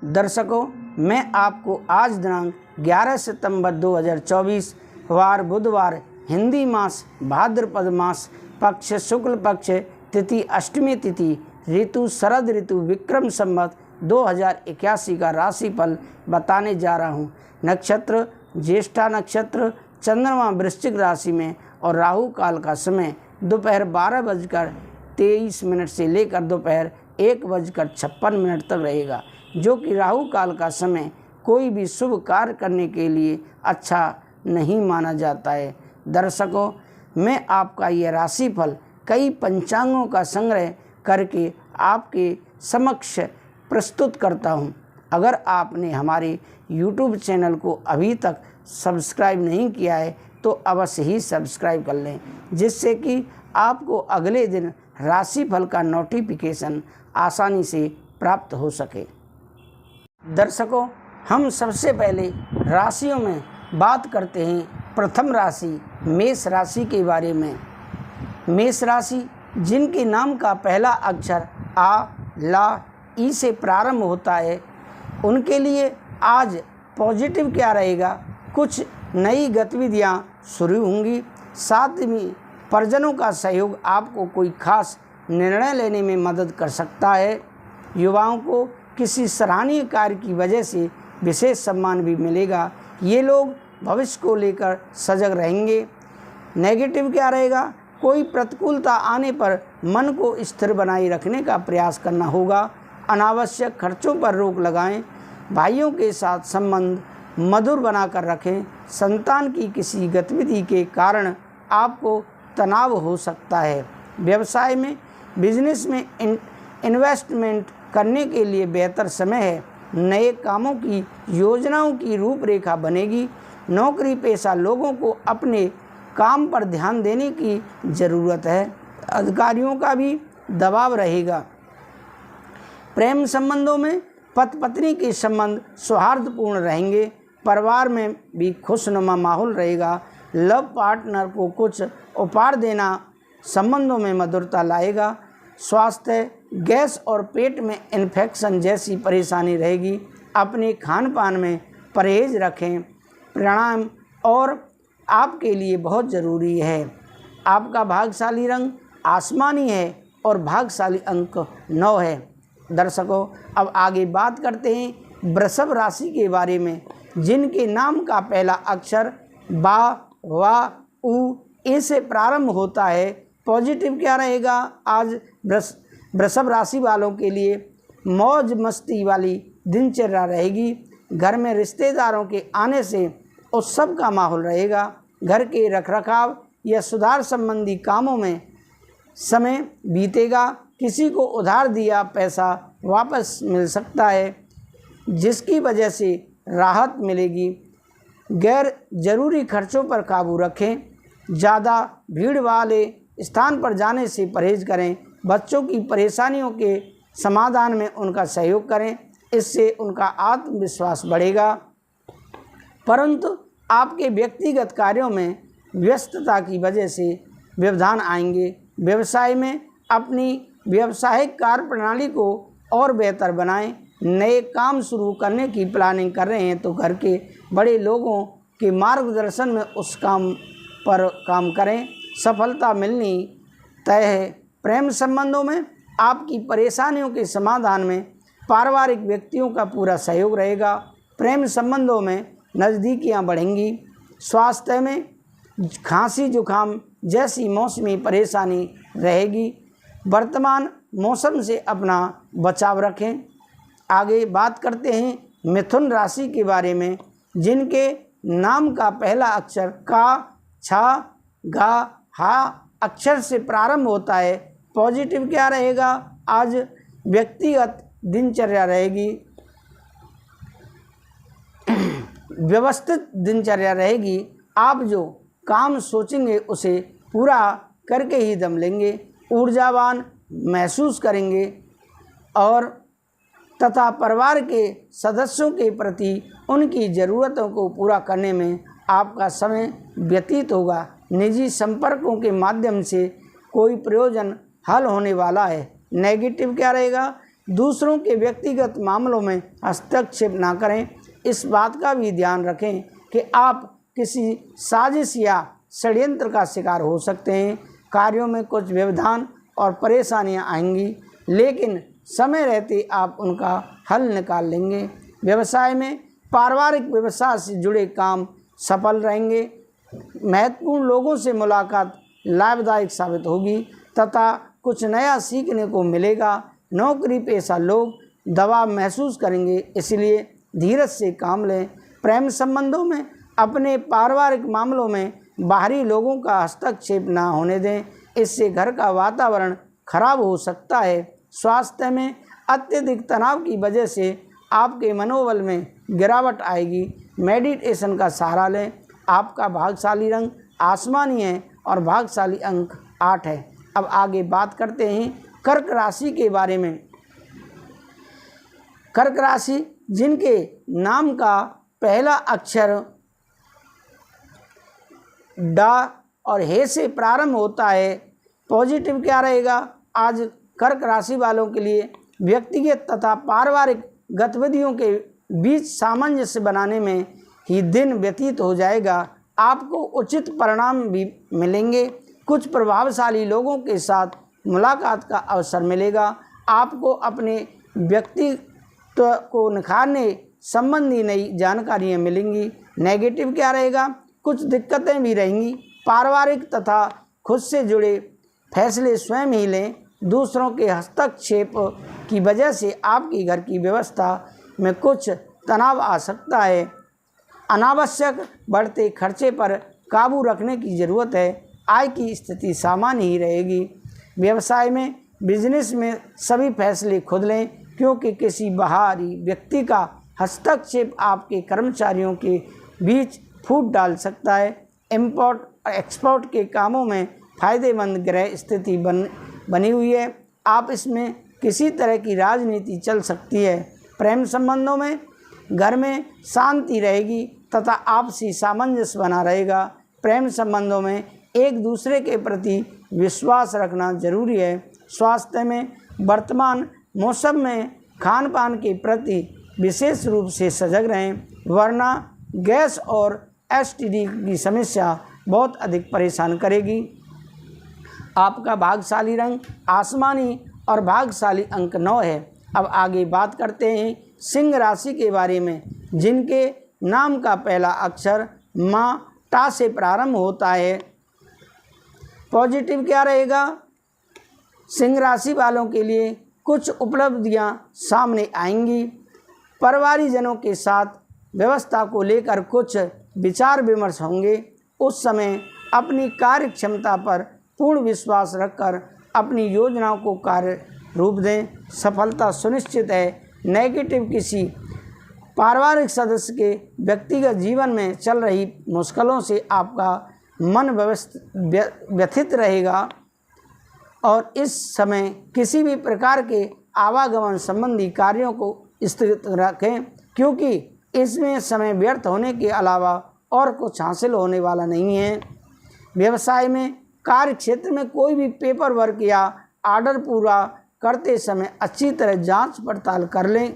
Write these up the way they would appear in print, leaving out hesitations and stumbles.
दर्शकों, मैं आपको आज दिनांक 11 सितंबर 2024 वार बुधवार हिंदी मास भाद्रपद मास पक्ष शुक्ल पक्ष तिथि अष्टमी तिथि ऋतु शरद ऋतु विक्रम संवत 2081 का राशिफल बताने जा रहा हूँ। नक्षत्र ज्येष्ठा नक्षत्र, चंद्रमा वृश्चिक राशि में और राहु काल का समय दोपहर 12:23 से लेकर दोपहर 1:56 तक रहेगा, जो कि राहु काल का समय कोई भी शुभ कार्य करने के लिए अच्छा नहीं माना जाता है। दर्शकों, मैं आपका यह राशिफल कई पंचांगों का संग्रह करके आपके समक्ष प्रस्तुत करता हूं। अगर आपने हमारे YouTube चैनल को अभी तक सब्सक्राइब नहीं किया है तो अवश्य ही सब्सक्राइब कर लें, जिससे कि आपको अगले दिन राशिफल का नोटिफिकेशन आसानी से प्राप्त हो सके। दर्शकों, हम सबसे पहले राशियों में बात करते हैं। प्रथम राशि मेष राशि के बारे में। मेष राशि जिनके नाम का पहला अक्षर आ, ला, ई से प्रारंभ होता है, उनके लिए आज पॉजिटिव क्या रहेगा। कुछ नई गतिविधियां शुरू होंगी। साथ ही परिजनों का सहयोग आपको कोई खास निर्णय लेने में मदद कर सकता है। युवाओं को किसी सराहनीय कार्य की वजह से विशेष सम्मान भी मिलेगा। ये लोग भविष्य को लेकर सजग रहेंगे। नेगेटिव क्या रहेगा, कोई प्रतिकूलता आने पर मन को स्थिर बनाए रखने का प्रयास करना होगा। अनावश्यक खर्चों पर रोक लगाएं। भाइयों के साथ संबंध मधुर बनाकर रखें। संतान की किसी गतिविधि के कारण आपको तनाव हो सकता है। व्यवसाय में बिजनेस में इन्वेस्टमेंट करने के लिए बेहतर समय है। नए कामों की योजनाओं की रूपरेखा बनेगी। नौकरी पेशा लोगों को अपने काम पर ध्यान देने की ज़रूरत है। अधिकारियों का भी दबाव रहेगा। प्रेम संबंधों में पति पत्नी के संबंध सौहार्दपूर्ण रहेंगे। परिवार में भी खुशनुमा माहौल रहेगा। लव पार्टनर को कुछ उपहार देना संबंधों में मधुरता लाएगा। स्वास्थ्य गैस और पेट में इन्फेक्शन जैसी परेशानी रहेगी। अपने खान पान में परहेज रखें। प्राणायाम और आपके लिए बहुत ज़रूरी है। आपका भाग्यशाली रंग आसमानी है और भाग्यशाली अंक 9 है। दर्शकों, अब आगे बात करते हैं वृषभ राशि के बारे में, जिनके नाम का पहला अक्षर बा, वा, उ, ए से प्रारंभ होता है। पॉजिटिव क्या रहेगा, आज वृषभ राशि वालों के लिए मौज मस्ती वाली दिनचर्या रहेगी। घर में रिश्तेदारों के आने से उत्सव का माहौल रहेगा। घर के रखरखाव या सुधार संबंधी कामों में समय बीतेगा। किसी को उधार दिया पैसा वापस मिल सकता है, जिसकी वजह से राहत मिलेगी। गैर जरूरी खर्चों पर काबू रखें। ज़्यादा भीड़ वाले स्थान पर जाने से परहेज करें। बच्चों की परेशानियों के समाधान में उनका सहयोग करें, इससे उनका आत्मविश्वास बढ़ेगा। परंतु आपके व्यक्तिगत कार्यों में व्यस्तता की वजह से व्यवधान आएंगे। व्यवसाय में अपनी व्यावसायिक कार्य प्रणाली को और बेहतर बनाएं। नए काम शुरू करने की प्लानिंग कर रहे हैं तो घर के बड़े लोगों के मार्गदर्शन में उस काम पर काम करें। सफलता मिलनी तय है। प्रेम संबंधों में आपकी परेशानियों के समाधान में पारिवारिक व्यक्तियों का पूरा सहयोग रहेगा। प्रेम संबंधों में नज़दीकियां बढ़ेंगी। स्वास्थ्य में खांसी जुकाम जैसी मौसमी परेशानी रहेगी। वर्तमान मौसम से अपना बचाव रखें। आगे बात करते हैं मिथुन राशि के बारे में, जिनके नाम का पहला अक्षर का, छा, गा, हा अक्षर से प्रारंभ होता है। पॉजिटिव क्या रहेगा, आज व्यक्तिगत दिनचर्या रहेगी। व्यवस्थित दिनचर्या रहेगी। आप जो काम सोचेंगे उसे पूरा करके ही दम लेंगे। ऊर्जावान महसूस करेंगे और तथा परिवार के सदस्यों के प्रति उनकी ज़रूरतों को पूरा करने में आपका समय व्यतीत होगा। निजी संपर्कों के माध्यम से कोई प्रयोजन हल होने वाला है। नेगेटिव क्या रहेगा, दूसरों के व्यक्तिगत मामलों में हस्तक्षेप ना करें। इस बात का भी ध्यान रखें कि आप किसी साजिश या षड्यंत्र का शिकार हो सकते हैं। कार्यों में कुछ व्यवधान और परेशानियां आएंगी, लेकिन समय रहते आप उनका हल निकाल लेंगे। व्यवसाय में पारिवारिक व्यवसाय से जुड़े काम सफल रहेंगे। महत्वपूर्ण लोगों से मुलाकात लाभदायक साबित होगी तथा कुछ नया सीखने को मिलेगा। नौकरी पेशा लोग दबाव महसूस करेंगे, इसलिए धीरज से काम लें। प्रेम संबंधों में अपने पारिवारिक मामलों में बाहरी लोगों का हस्तक्षेप ना होने दें, इससे घर का वातावरण खराब हो सकता है। स्वास्थ्य में अत्यधिक तनाव की वजह से आपके मनोबल में गिरावट आएगी। मेडिटेशन का सहारा लें। आपका भाग्यशाली रंग आसमानी है और भाग्यशाली अंक 8 है। अब आगे बात करते हैं कर्क राशि के बारे में। कर्क राशि जिनके नाम का पहला अक्षर डा और हे से प्रारंभ होता है। पॉजिटिव क्या रहेगा? आज कर्क राशि वालों के लिए व्यक्तिगत तथा पारिवारिक गतिविधियों के बीच सामंजस्य बनाने में ही दिन व्यतीत हो जाएगा। आपको उचित परिणाम भी मिलेंगे। कुछ प्रभावशाली लोगों के साथ मुलाकात का अवसर मिलेगा। आपको अपने व्यक्तित्व को निखारने संबंधी नई जानकारियाँ मिलेंगी। नेगेटिव क्या रहेगा? कुछ दिक्कतें भी रहेंगी। पारिवारिक तथा खुद से जुड़े फैसले स्वयं ही लें। दूसरों के हस्तक्षेप की वजह से आपकी घर की व्यवस्था में कुछ तनाव आ सकता है। अनावश्यक बढ़ते खर्चे पर काबू रखने की ज़रूरत है। आय की स्थिति सामान्य ही रहेगी। व्यवसाय में बिजनेस में सभी फैसले खुद लें, क्योंकि किसी बाहरी व्यक्ति का हस्तक्षेप आपके कर्मचारियों के बीच फूट डाल सकता है। इंपोर्ट और एक्सपोर्ट के कामों में फ़ायदेमंद ग्रह स्थिति बनी हुई है। आप इसमें किसी तरह की राजनीति चल सकती है। प्रेम संबंधों में घर में शांति रहेगी तथा आपसी सामंजस्य बना रहेगा। प्रेम संबंधों में एक दूसरे के प्रति विश्वास रखना जरूरी है। स्वास्थ्य में वर्तमान मौसम में खान पान के प्रति विशेष रूप से सजग रहें, वरना गैस और एसटीडी की समस्या बहुत अधिक परेशान करेगी। आपका भाग्यशाली रंग आसमानी और भाग्यशाली अंक 9 है। अब आगे बात करते हैं सिंह राशि के बारे में, जिनके नाम का पहला अक्षर माँ टा से प्रारंभ होता है। पॉजिटिव क्या रहेगा? सिंह राशि वालों के लिए कुछ उपलब्धियां सामने आएंगी। परिवारजनों के साथ व्यवस्था को लेकर कुछ विचार विमर्श होंगे। उस समय अपनी कार्य क्षमता पर पूर्ण विश्वास रखकर अपनी योजनाओं को कार्य रूप दें, सफलता सुनिश्चित है। नेगेटिव किसी पारिवारिक सदस्य के व्यक्तिगत जीवन में चल रही मुश्किलों से आपका मन व्यथित रहेगा और इस समय किसी भी प्रकार के आवागमन संबंधी कार्यों को स्थगित रखें, क्योंकि इसमें समय व्यर्थ होने के अलावा और कुछ हासिल होने वाला नहीं है। व्यवसाय में कार्य क्षेत्र में कोई भी पेपर वर्क या ऑर्डर पूरा करते समय अच्छी तरह जांच पड़ताल कर लें।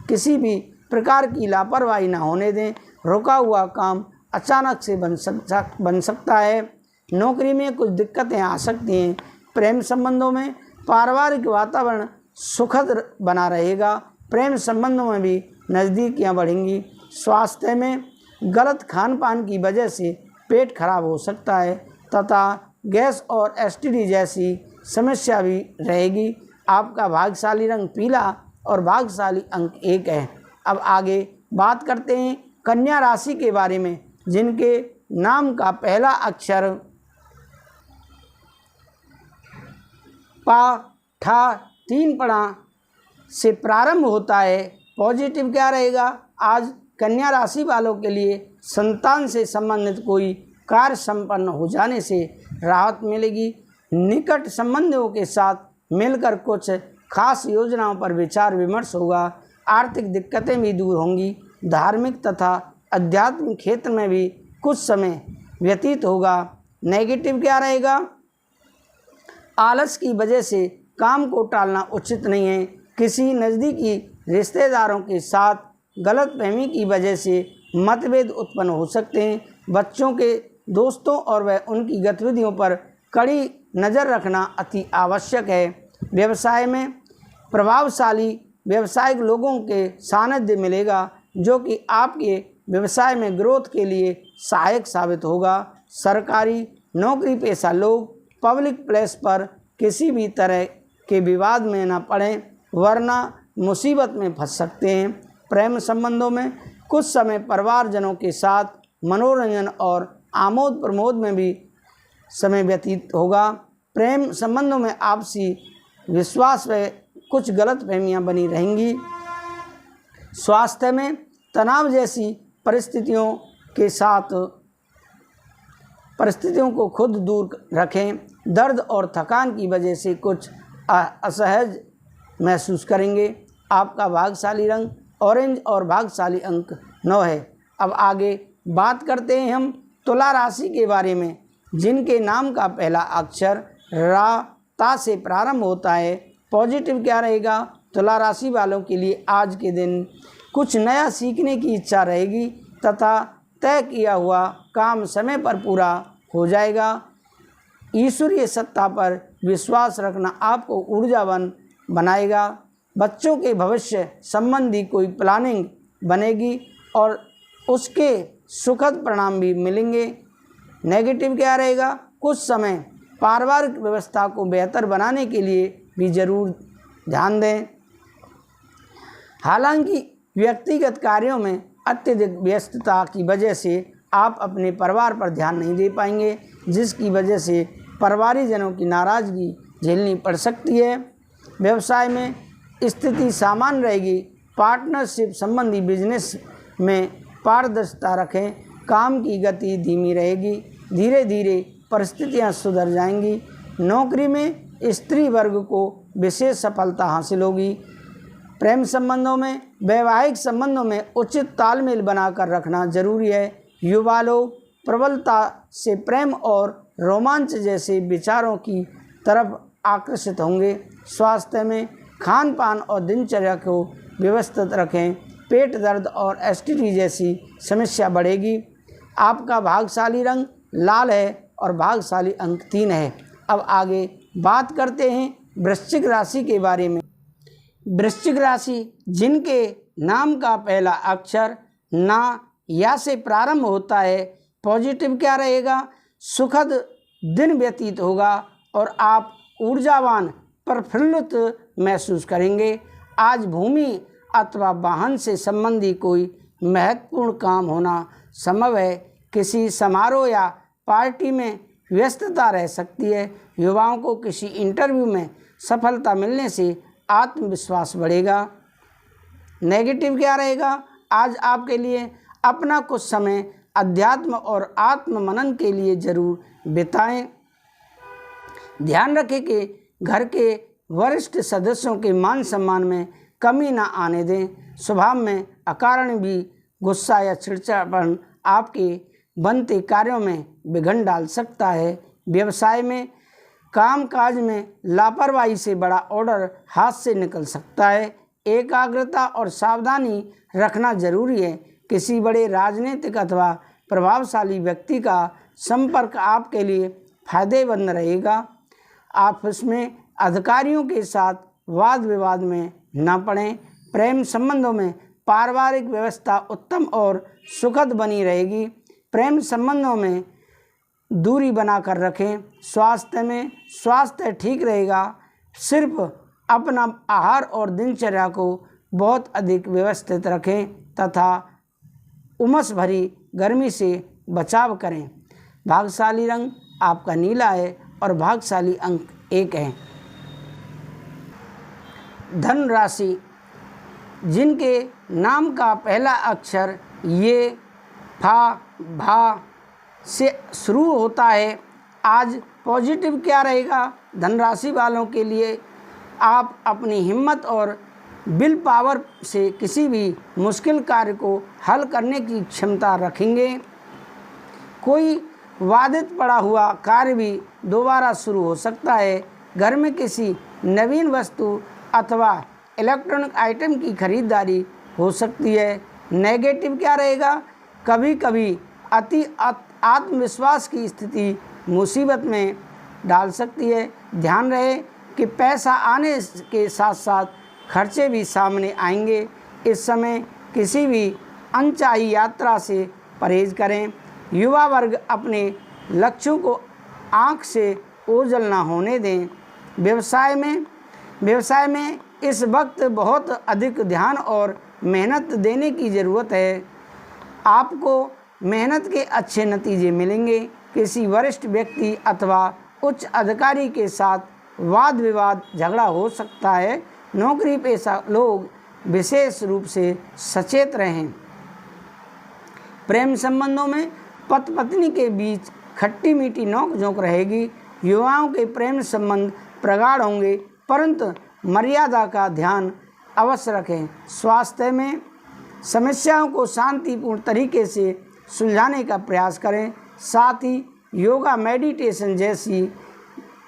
किसी भी प्रकार की लापरवाही न होने दें। रुका हुआ काम अचानक से बन सकता है। नौकरी में कुछ दिक्कतें आ सकती हैं। प्रेम संबंधों में पारिवारिक वातावरण सुखद बना रहेगा। प्रेम संबंधों में भी नज़दीकियाँ बढ़ेंगी। स्वास्थ्य में गलत खान पान की वजह से पेट खराब हो सकता है तथा गैस और एसटीडी जैसी समस्या भी रहेगी। आपका भाग्यशाली रंग पीला और भाग्यशाली अंक 1 है। अब आगे बात करते हैं कन्या राशि के बारे में, जिनके नाम का पहला अक्षर पा ठा 3 पड़ा से प्रारंभ होता है। पॉजिटिव क्या रहेगा? आज कन्या राशि वालों के लिए संतान से संबंधित कोई कार्य संपन्न हो जाने से राहत मिलेगी। निकट संबंधियों के साथ मिलकर कुछ खास योजनाओं पर विचार विमर्श होगा। आर्थिक दिक्कतें भी दूर होंगी। धार्मिक तथा आध्यात्मिक क्षेत्र में भी कुछ समय व्यतीत होगा। नेगेटिव क्या रहेगा? आलस की वजह से काम को टालना उचित नहीं है। किसी नज़दीकी रिश्तेदारों के साथ गलतफहमी की वजह से मतभेद उत्पन्न हो सकते हैं। बच्चों के दोस्तों और वह उनकी गतिविधियों पर कड़ी नज़र रखना अति आवश्यक है। व्यवसाय में प्रभावशाली व्यावसायिक लोगों के सानिध्य मिलेगा, जो कि आपके व्यवसाय में ग्रोथ के लिए सहायक साबित होगा। सरकारी नौकरी पेशा लोग पब्लिक प्लेस पर किसी भी तरह के विवाद में न पड़ें, वरना मुसीबत में फंस सकते हैं। प्रेम संबंधों में कुछ समय परिवारजनों के साथ मनोरंजन और आमोद प्रमोद में भी समय व्यतीत होगा। प्रेम संबंधों में आपसी विश्वास व कुछ गलतफहमियां बनी रहेंगी। स्वास्थ्य में तनाव जैसी परिस्थितियों को खुद दूर रखें। दर्द और थकान की वजह से कुछ असहज महसूस करेंगे। आपका भाग्यशाली रंग ऑरेंज और भाग्यशाली अंक 9 है। अब आगे बात करते हैं हम तुला राशि के बारे में, जिनके नाम का पहला अक्षर रा ता से प्रारंभ होता है। पॉजिटिव क्या रहेगा? तुला राशि वालों के लिए आज के दिन कुछ नया सीखने की इच्छा रहेगी तथा तय किया हुआ काम समय पर पूरा हो जाएगा। ईश्वरीय सत्ता पर विश्वास रखना आपको ऊर्जावान बनाएगा। बच्चों के भविष्य संबंधी कोई प्लानिंग बनेगी और उसके सुखद परिणाम भी मिलेंगे। नेगेटिव क्या रहेगा? कुछ समय पारिवारिक व्यवस्था को बेहतर बनाने के लिए भी जरूर ध्यान दें। हालांकि व्यक्तिगत कार्यों में अत्यधिक व्यस्तता की वजह से आप अपने परिवार पर ध्यान नहीं दे पाएंगे, जिसकी वजह से परिवारजनों की नाराज़गी झेलनी पड़ सकती है। व्यवसाय में स्थिति सामान्य रहेगी। पार्टनरशिप संबंधी बिजनेस में पारदर्शिता रखें। काम की गति धीमी रहेगी। धीरे धीरे परिस्थितियां सुधर जाएंगी। नौकरी में स्त्री वर्ग को विशेष सफलता हासिल होगी। प्रेम संबंधों में वैवाहिक संबंधों में उचित तालमेल बनाकर रखना जरूरी है। युवा लोग प्रबलता से प्रेम और रोमांच जैसे विचारों की तरफ आकर्षित होंगे। स्वास्थ्य में खान पान और दिनचर्या को व्यवस्थित रखें। पेट दर्द और एसिडिटी जैसी समस्या बढ़ेगी। आपका भाग्यशाली रंग लाल है और भाग्यशाली अंक 3 है। अब आगे बात करते हैं वृश्चिक राशि के बारे में। वृश्चिक राशि जिनके नाम का पहला अक्षर ना या से प्रारंभ होता है। पॉजिटिव क्या रहेगा? सुखद दिन व्यतीत होगा और आप ऊर्जावान प्रफुल्लित महसूस करेंगे। आज भूमि अथवा वाहन से संबंधी कोई महत्वपूर्ण काम होना संभव है। किसी समारोह या पार्टी में व्यस्तता रह सकती है। युवाओं को किसी इंटरव्यू में सफलता मिलने से आत्मविश्वास बढ़ेगा। नेगेटिव क्या रहेगा? आज आपके लिए अपना कुछ समय अध्यात्म और आत्म मनन के लिए जरूर बिताएं। ध्यान रखें कि घर के वरिष्ठ सदस्यों के मान सम्मान में कमी ना आने दें। स्वभाव में अकारण भी गुस्सा या चिड़चिड़ापन आपके बनते कार्यों में विघ्न डाल सकता है। व्यवसाय में कामकाज में लापरवाही से बड़ा ऑर्डर हाथ से निकल सकता है। एकाग्रता और सावधानी रखना जरूरी है। किसी बड़े राजनीतिक अथवा प्रभावशाली व्यक्ति का संपर्क आपके लिए फायदेमंद रहेगा। आप इसमें अधिकारियों के साथ वाद विवाद में न पड़ें। प्रेम संबंधों में पारिवारिक व्यवस्था उत्तम और सुखद बनी रहेगी। प्रेम संबंधों में दूरी बनाकर रखें। स्वास्थ्य में स्वास्थ्य ठीक रहेगा। सिर्फ अपना आहार और दिनचर्या को बहुत अधिक व्यवस्थित रखें तथा उमस भरी गर्मी से बचाव करें। भाग्यशाली रंग आपका नीला है और भाग्यशाली अंक 1 है। धन राशि जिनके नाम का पहला अक्षर ये फा भा से शुरू होता है। आज पॉजिटिव क्या रहेगा? धन राशि वालों के लिए आप अपनी हिम्मत और विल पावर से किसी भी मुश्किल कार्य को हल करने की क्षमता रखेंगे। कोई वादित पड़ा हुआ कार्य भी दोबारा शुरू हो सकता है। घर में किसी नवीन वस्तु अथवा इलेक्ट्रॉनिक आइटम की खरीदारी हो सकती है। नेगेटिव क्या रहेगा? कभी कभी अति आत्मविश्वास की स्थिति मुसीबत में डाल सकती है। ध्यान रहे कि पैसा आने के साथ साथ खर्चे भी सामने आएंगे। इस समय किसी भी अनचाही यात्रा से परहेज करें। युवा वर्ग अपने लक्ष्यों को आँख से ओझल ना होने दें। व्यवसाय में इस वक्त बहुत अधिक ध्यान और मेहनत देने की ज़रूरत है। आपको मेहनत के अच्छे नतीजे मिलेंगे। किसी वरिष्ठ व्यक्ति अथवा उच्च अधिकारी के साथ वाद विवाद झगड़ा हो सकता है। नौकरी पेशा लोग विशेष रूप से सचेत रहें। प्रेम संबंधों में पति पत्नी के बीच खट्टी मीठी नोक-झोंक रहेगी। युवाओं के प्रेम संबंध प्रगाढ़ होंगे, परंतु मर्यादा का ध्यान अवश्य रखें। स्वास्थ्य में समस्याओं को शांतिपूर्ण तरीके से सुलझाने का प्रयास करें। साथ ही योगा, मेडिटेशन जैसी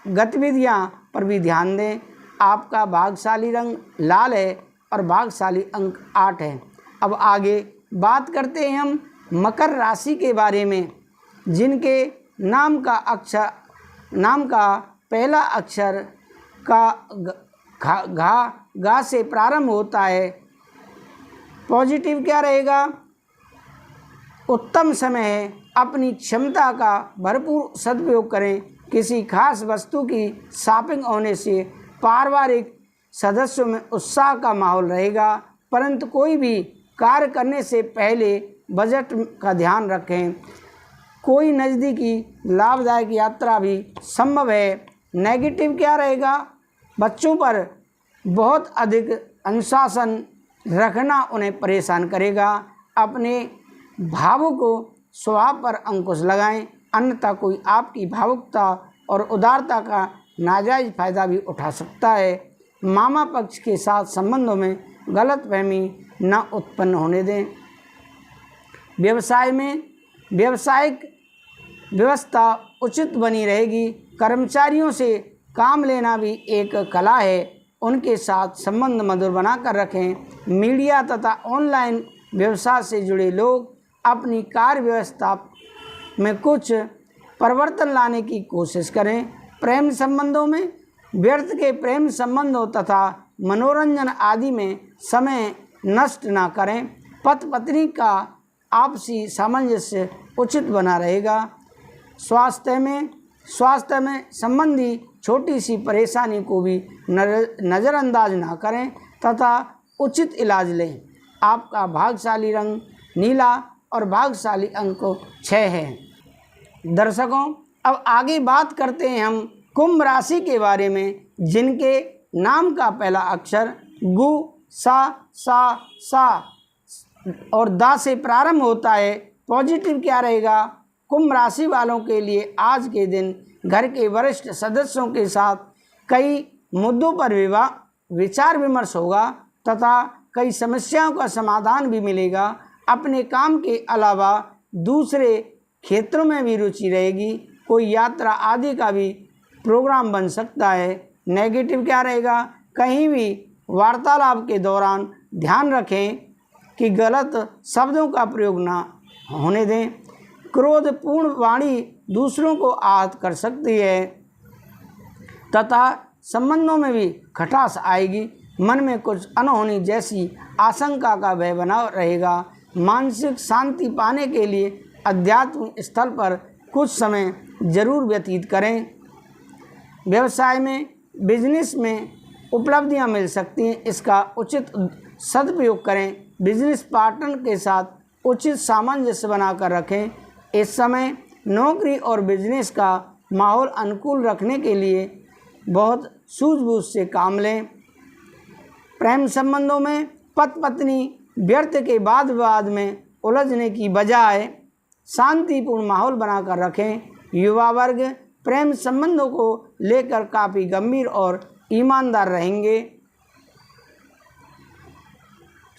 गतिविधियां पर भी ध्यान दें। आपका भाग्यशाली रंग लाल है और भाग्यशाली अंक 8 है। अब आगे बात करते हैं हम मकर राशि के बारे में, जिनके नाम का पहला अक्षर का घा से प्रारंभ होता है। पॉजिटिव क्या रहेगा? उत्तम समय है, अपनी क्षमता का भरपूर सदुपयोग करें। किसी खास वस्तु की शॉपिंग होने से पारिवारिक सदस्यों में उत्साह का माहौल रहेगा, परंतु कोई भी कार्य करने से पहले बजट का ध्यान रखें। कोई नज़दीकी लाभदायक यात्रा भी संभव है। नेगेटिव क्या रहेगा? बच्चों पर बहुत अधिक अनुशासन रखना उन्हें परेशान करेगा। अपने भावों को स्वभाव पर अंकुश लगाएं, अन्यथा कोई आपकी भावुकता और उदारता का नाजायज फायदा भी उठा सकता है। मामा पक्ष के साथ संबंधों में गलतफहमी न उत्पन्न होने दें। व्यवसाय में व्यावसायिक व्यवस्था उचित बनी रहेगी। कर्मचारियों से काम लेना भी एक कला है, उनके साथ संबंध मधुर बनाकर रखें। मीडिया तथा ऑनलाइन व्यवसाय से जुड़े लोग अपनी कार्य व्यवस्था में कुछ परिवर्तन लाने की कोशिश करें। प्रेम संबंधों में व्यर्थ के प्रेम संबंधों तथा मनोरंजन आदि में समय नष्ट ना करें। पति पत्नी का आपसी सामंजस्य उचित बना रहेगा। स्वास्थ्य में संबंधी छोटी सी परेशानी को भी नज़रअंदाज ना करें तथा उचित इलाज लें। आपका भाग्यशाली रंग नीला और भाग्यशाली अंक 6 है। दर्शकों, अब आगे बात करते हैं हम कुंभ राशि के बारे में, जिनके नाम का पहला अक्षर गु, सा और दा से प्रारंभ होता है। पॉजिटिव क्या रहेगा? कुंभ राशि वालों के लिए आज के दिन घर के वरिष्ठ सदस्यों के साथ कई मुद्दों पर विचार विमर्श होगा तथा कई समस्याओं का समाधान भी मिलेगा। अपने काम के अलावा दूसरे क्षेत्रों में भी रुचि रहेगी। कोई यात्रा आदि का भी प्रोग्राम बन सकता है। नेगेटिव क्या रहेगा? कहीं भी वार्तालाप के दौरान ध्यान रखें कि गलत शब्दों का प्रयोग ना होने दें। क्रोधपूर्ण वाणी दूसरों को आहत कर सकती है तथा संबंधों में भी खटास आएगी। मन में कुछ अनहोनी जैसी आशंका का भय बना रहेगा। मानसिक शांति पाने के लिए आध्यात्मिक स्थल पर कुछ समय जरूर व्यतीत करें। व्यवसाय में बिजनेस में उपलब्धियां मिल सकती हैं, इसका उचित सदुपयोग करें। बिजनेस पार्टनर के साथ उचित सामंजस्य बनाकर रखें। इस समय नौकरी और बिजनेस का माहौल अनुकूल रखने के लिए बहुत सूझबूझ से काम लें। प्रेम संबंधों में पति पत्नी व्यर्थ के वाद विवाद में उलझने की बजाय शांतिपूर्ण माहौल बनाकर रखें। युवा वर्ग प्रेम संबंधों को लेकर काफ़ी गंभीर और ईमानदार रहेंगे।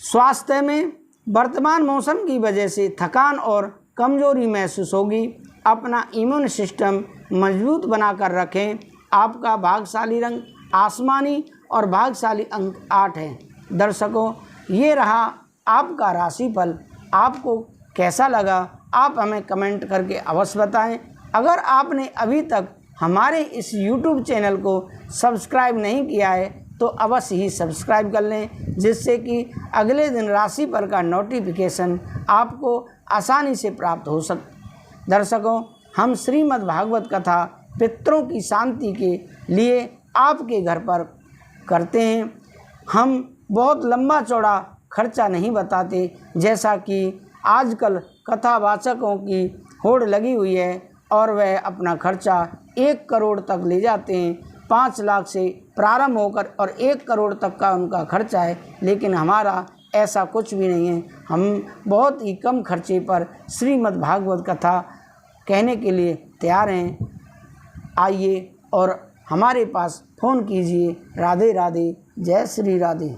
स्वास्थ्य में वर्तमान मौसम की वजह से थकान और कमजोरी महसूस होगी। अपना इम्यून सिस्टम मजबूत बनाकर रखें। आपका भाग्यशाली रंग आसमानी और भाग्यशाली अंक 8 है। दर्शकों, ये रहा आपका राशिफल। आपको कैसा लगा आप हमें कमेंट करके अवश्य बताएं। अगर आपने अभी तक हमारे इस YouTube चैनल को सब्सक्राइब नहीं किया है तो अवश्य ही सब्सक्राइब कर लें, जिससे कि अगले दिन राशिफल का नोटिफिकेशन आपको आसानी से प्राप्त हो सके। दर्शकों, हम श्रीमद् भागवत कथा पितरों की शांति के लिए आपके घर पर करते हैं। हम बहुत लंबा चौड़ा खर्चा नहीं बताते, जैसा कि आजकल कथावाचकों की होड़ लगी हुई है और वह अपना खर्चा 1 करोड़ तक ले जाते हैं। 5 लाख से प्रारंभ होकर और 1 करोड़ तक का उनका खर्चा है, लेकिन हमारा ऐसा कुछ भी नहीं है। हम बहुत ही कम खर्चे पर श्रीमद् भागवत कथा कहने के लिए तैयार हैं। आइए और हमारे पास फ़ोन कीजिए। राधे राधे, जय श्री राधे।